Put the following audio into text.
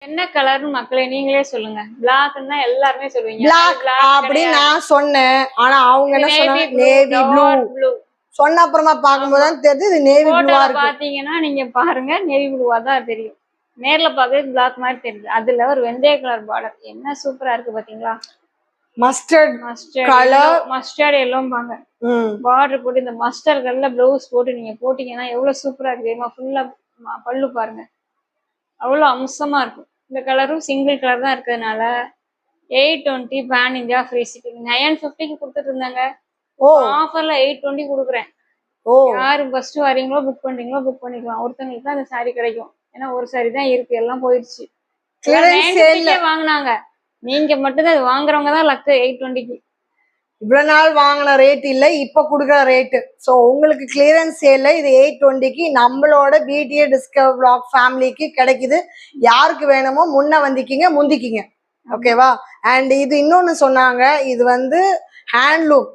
என்ன கலர்னு மக்களே நீங்களே சொல்லுங்க. பிளாக்ன்னு தான் எல்லாருமே சொல்லுவீங்க. பிளாக் அப்படின்னு நான் சொன்னேன். ஆனா அவங்க என்ன சொன்னாங்க, நேவி ப்ளூ. சொன்ன அப்புறமா பார்க்கும்போது தான் தெரியுது இது நேவி ப்ளூவா இருக்கு. பாத்தீங்கன்னா நீங்க பாருங்க, நேவி ப்ளூவா தான் தெரியும். நேர்ல பார்க்கறது பிளாக் மாதிரி தெரியுது. அதுல ஒரு வெந்தய கலர் பார்டர் என்ன சூப்பரா இருக்கு பாத்தீங்களா? மஸ்டர்ட் கலர், மஸ்டர்ட் எல்லோம்பாங்க. பார்டர் போட்டு இந்த மஸ்டர்ட் கலர்ல ப்ளவுஸ் போட்டு நீங்க போட்டீங்கன்னா எவ்வளவு சூப்பரா இருக்கு தெரியுமா? ஃபுல்லா பல்லு பாருங்க, அவ்வளவு அம்சமா இருக்கும். இந்த கலரும் சிங்கிள் கலர் தான் இருக்கிறதுனால 820 பேன் இந்தியா ஃப்ரீ ஷிப்பிங். 950க்கு கொடுத்துட்டு இருந்தாங்க. ஆஃபர்ல 820 கொடுக்குறேன். யாரு ஃபர்ஸ்ட் வரீங்களோ புக் பண்றீங்களோ புக் பண்ணிக்கலாம். ஒருத்தங்களுக்கு தான் அந்த சாரி கிடைக்கும். ஏன்னா ஒரு சாரி தான் இருக்கு, எல்லாம் போயிடுச்சு. வாங்கினாங்க, நீங்க மட்டும் தான் வாங்குறவங்க தான் லக்கு. 820க்கு இவ்வளவு நாள் வாங்கின ரேட் இல்ல, இப்ப கொடுக்குற ரேட்டு. ஸோ உங்களுக்கு கிளியரன்ஸ் சேல்ல இது 820க்கு நம்மளோட பிடிஏ டிஸ்கவர் பிளாக் ஃபேமிலிக்கு கிடைக்குது. யாருக்கு வேணுமோ முன்ன முந்திக்கிங்க. ஓகேவா? அண்ட் இது இன்னொன்னு சொன்னாங்க, இது ஹேண்ட்லூம்